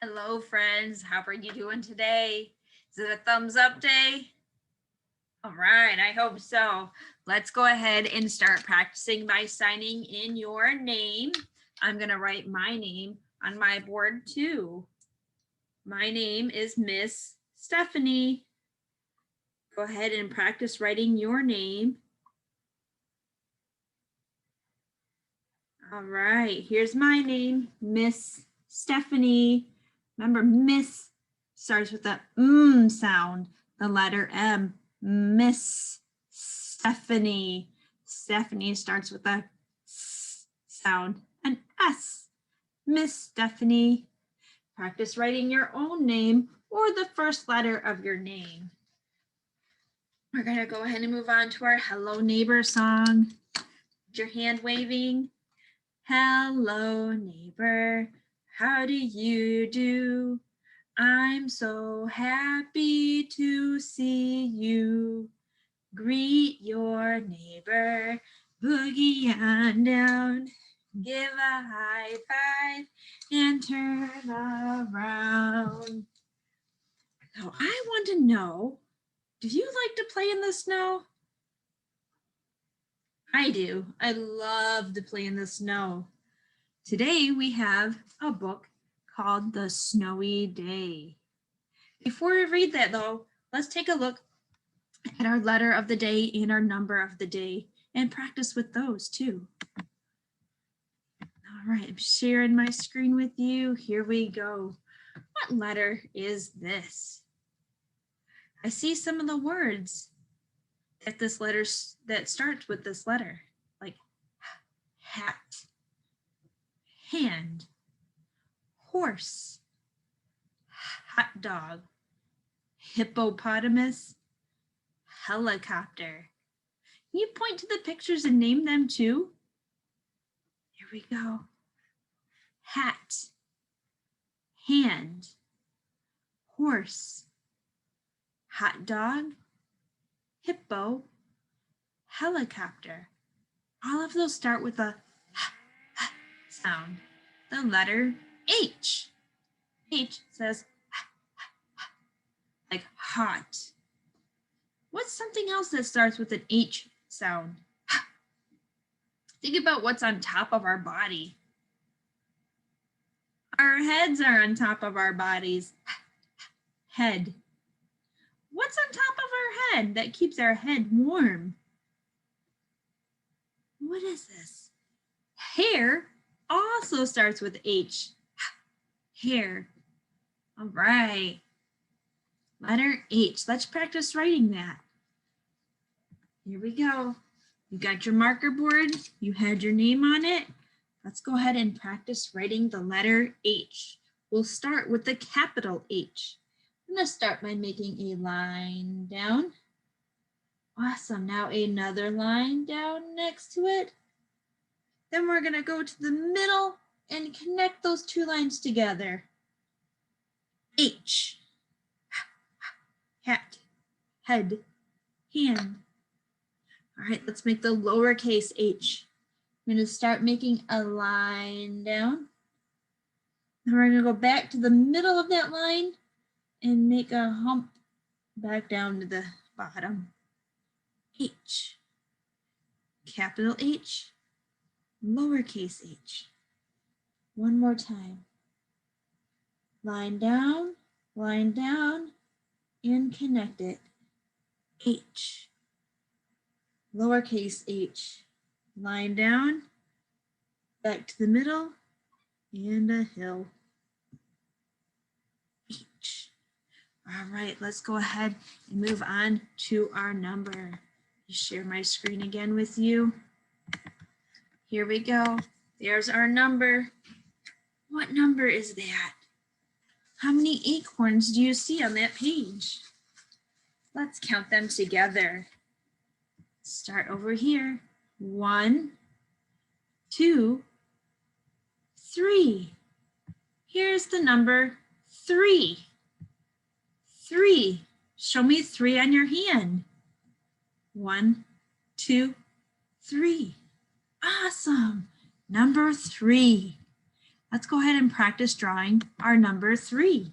Hello, friends. How are you doing today? Is it a thumbs up day? All right, I hope so. Let's go ahead and start practicing by signing in your name. I'm going to write my name on my board too. My name is Miss Stephanie. Go ahead and practice writing your name. All right, here's my name, Miss Stephanie. Remember, Miss starts with the sound, the letter M. Miss Stephanie. Stephanie starts with a S sound, an S. Miss Stephanie. Practice writing your own name or the first letter of your name. We're going to go ahead and move on to our Hello Neighbor song. Get your hand waving. Hello, neighbor, how do you do? I'm so happy to see you. Greet your neighbor, boogie on down, give a high five, and turn around. So I want to know, do you like to play in the snow? I do. I love to play in the snow. Today we have a book called The Snowy Day. Before we read that though, let's take a look at our letter of the day and our number of the day and practice with those too. All right, I'm sharing my screen with you. Here we go. What letter is this? I see some of the words that starts with this letter, like hat, hand, horse, hot dog, hippopotamus, helicopter. Can you point to the pictures and name them too? Here we go. Hat, hand, horse, hot dog, hippo, helicopter. All of those start with a sound, the letter H. H says like hot. What's something else that starts with an H sound? Think about what's on top of our body. Our heads are on top of our bodies. Head. What's on top of our head that keeps our head warm? What is this? Hair also starts with H. Hair. All right. Letter H. Let's practice writing that. Here we go. You got your marker board. You had your name on it. Let's go ahead and practice writing the letter H. We'll start with the capital H. I'm going to start by making a line down. Awesome. Now another line down next to it. Then we're going to go to the middle and connect those two lines together. H. Hat, head, hand. All right, let's make the lowercase h. I'm going to start making a line down. Then we're going to go back to the middle of that line and make a hump back down to the bottom. H, capital H, lowercase h. One more time. Line down, and connect it. H, lowercase h, line down, back to the middle, and a hill. H. All right, let's go ahead and move on to our number. Share my screen again with you. Here we go. There's our number. What number is that? How many acorns do you see on that page? Let's count them together. Start over here. 1, 2, 3. Here's the number 3. 3. Show me 3 on your hand. 1, 2, 3. Awesome. Number 3. let's go ahead and practice drawing our number 3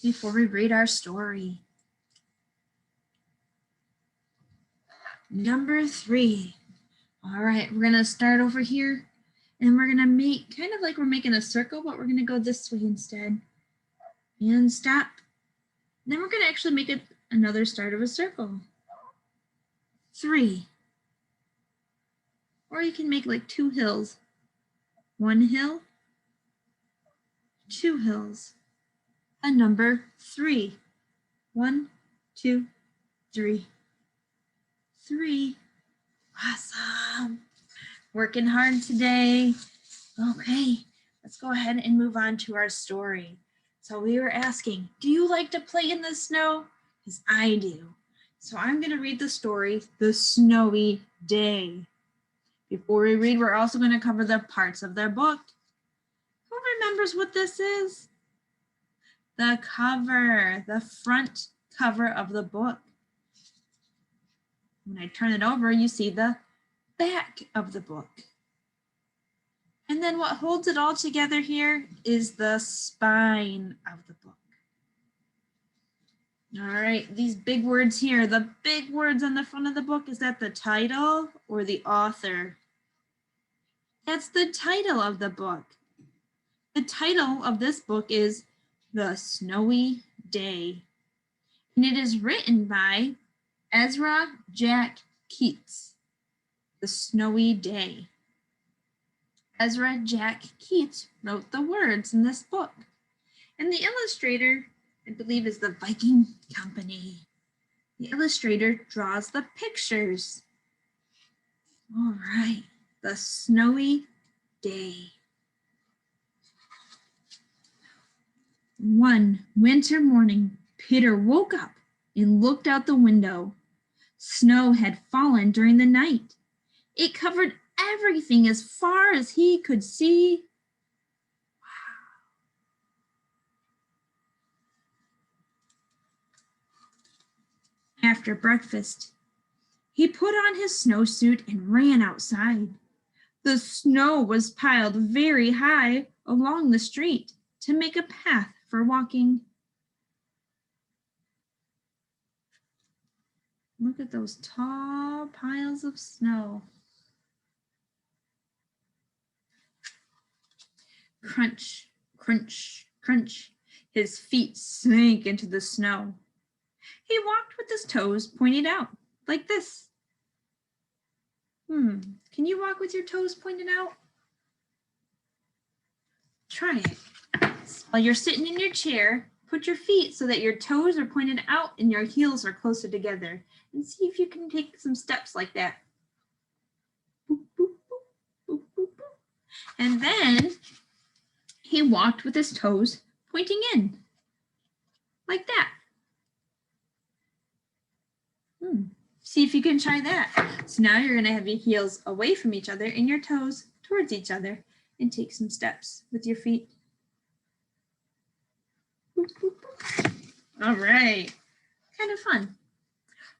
before we read our story. Number 3. All right, we're gonna start over here and we're gonna make kind of like we're making a circle, but we're gonna go this way instead. And stop. Then we're gonna actually make it another start of a circle. 3. Or you can make like 2 hills. 1 hill, 2 hills. A number 3. 1, 2, 3. 3. Awesome. Working hard today. Okay, let's go ahead and move on to our story. So we were asking, do you like to play in the snow? Because I do. So I'm going to read the story, The Snowy Day. Before we read, we're also going to cover the parts of their book. Who remembers what this is? The cover, the front cover of the book. When I turn it over, you see the back of the book. And then what holds it all together here is the spine of the book. All right, these big words here, the big words on the front of the book, is that the title or the author? That's the title of the book. The title of this book is The Snowy Day, and it is written by Ezra Jack Keats. The Snowy Day. Ezra Jack Keats wrote the words in this book, and the illustrator, I believe, is the Viking Company. The illustrator draws the pictures. All right, The Snowy Day. One winter morning, Peter woke up and looked out the window. Snow had fallen during the night. It covered everything as far as he could see. Wow. After breakfast, he put on his snowsuit and ran outside. The snow was piled very high along the street to make a path for walking. Look at those tall piles of snow. Crunch, crunch, crunch. His feet sank into the snow. He walked with his toes pointed out, like this. Can you walk with your toes pointed out? Try it. While you're sitting in your chair, put your feet so that your toes are pointed out and your heels are closer together. And see if you can take some steps like that. Boop, boop, boop, boop, boop, boop. And then he walked with his toes pointing in, like that. See if you can try that. So now you're going to have your heels away from each other and your toes towards each other, and take some steps with your feet. Boop, boop, boop. All right, kind of fun.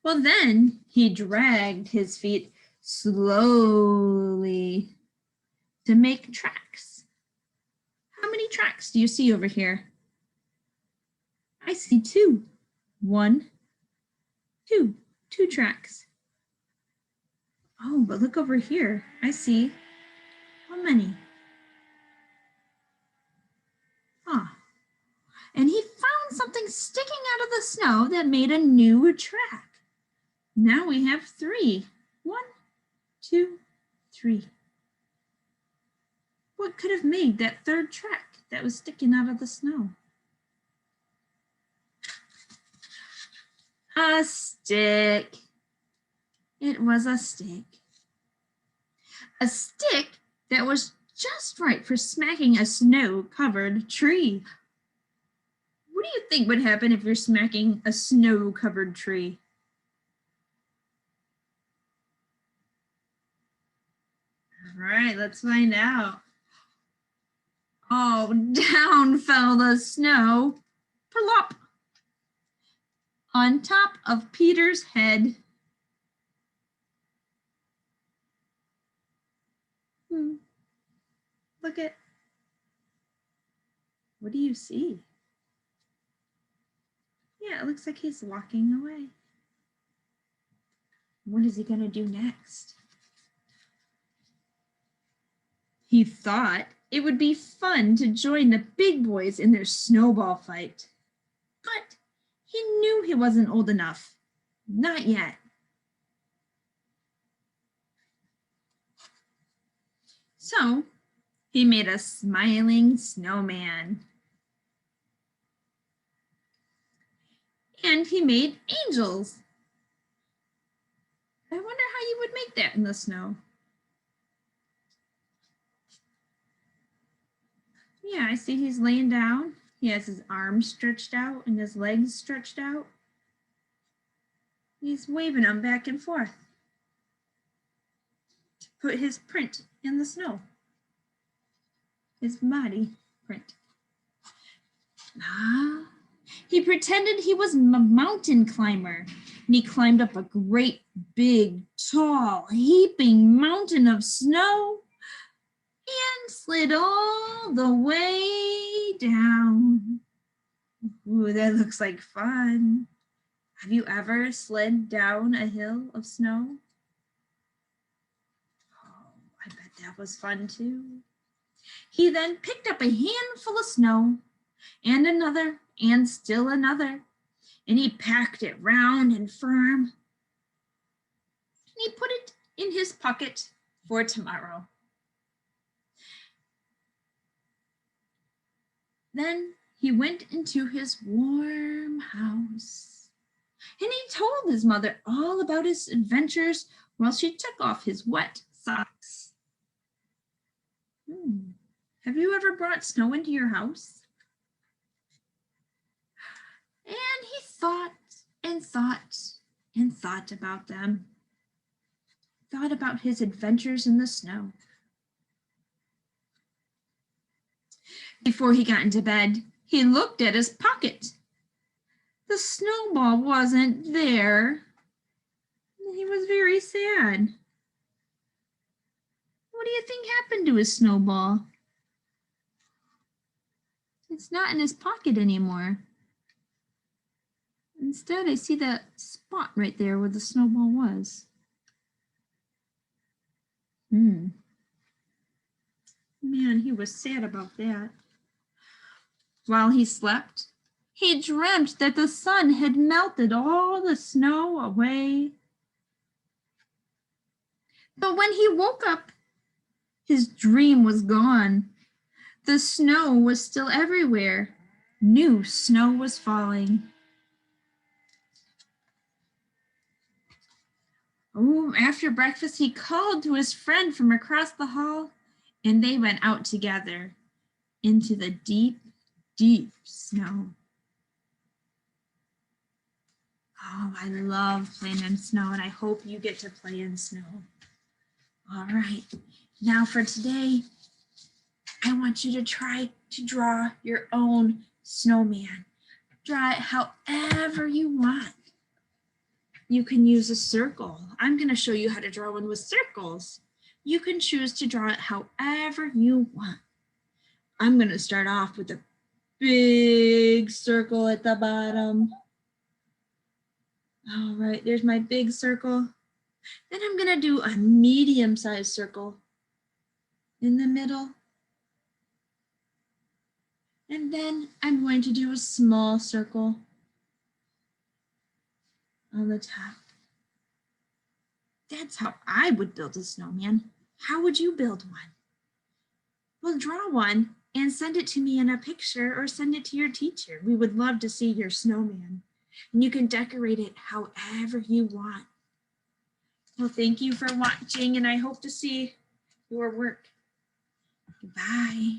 Well, then he dragged his feet slowly to make tracks. How many tracks do you see over here? I see 2. 1, 2. 2 tracks. Oh, but look over here. I see how many? And he found something sticking out of the snow that made a new track. Now we have 3. 1, 2, 3. What could have made that 3rd track that was sticking out of the snow? A stick. It was a stick. A stick that was just right for smacking a snow-covered tree. What do you think would happen if you're smacking a snow-covered tree? All right, let's find out. Oh, down fell the snow, plop, on top of Peter's head. Look at, What do you see? Yeah, it looks like he's walking away. What is he going to do next? He thought it would be fun to join the big boys in their snowball fight. But he knew he wasn't old enough. Not yet. So he made a smiling snowman. And he made angels. I wonder how you would make that in the snow. Yeah, I see he's laying down. He has his arms stretched out and his legs stretched out. He's waving them back and forth to put his print in the snow. His body print. He pretended he was a mountain climber, and he climbed up a great, big, tall, heaping mountain of snow and slid all the way down. Ooh, that looks like fun. Have you ever slid down a hill of snow? Oh, I bet that was fun too. He then picked up a handful of snow and another and still another, and he packed it round and firm, and he put it in his pocket for tomorrow. Then he went into his warm house, and he told his mother all about his adventures while she took off his wet socks. Have you ever brought snow into your house? And he thought and thought and thought about them. Thought about his adventures in the snow. Before he got into bed, he looked at his pocket. The snowball wasn't there. He was very sad. What do you think happened to his snowball? It's not in his pocket anymore. Instead, I see that spot right there where the snowball was. Man, he was sad about that. While he slept, he dreamt that the sun had melted all the snow away. But when he woke up, his dream was gone. The snow was still everywhere. New snow was falling. Oh, after breakfast, he called to his friend from across the hall, and they went out together into the deep, deep snow. Oh, I love playing in snow, and I hope you get to play in snow. All right, now for today, I want you to try to draw your own snowman. Draw it however you want. You can use a circle. I'm going to show you how to draw one with circles. You can choose to draw it however you want. I'm going to start off with a big circle at the bottom. All right, there's my big circle. Then I'm going to do a medium-sized circle in the middle. And then I'm going to do a small circle on the top. That's how I would build a snowman. How would you build one? Well, draw one and send it to me in a picture or send it to your teacher. We would love to see your snowman. And you can decorate it however you want. Well, thank you for watching, and I hope to see your work. Bye.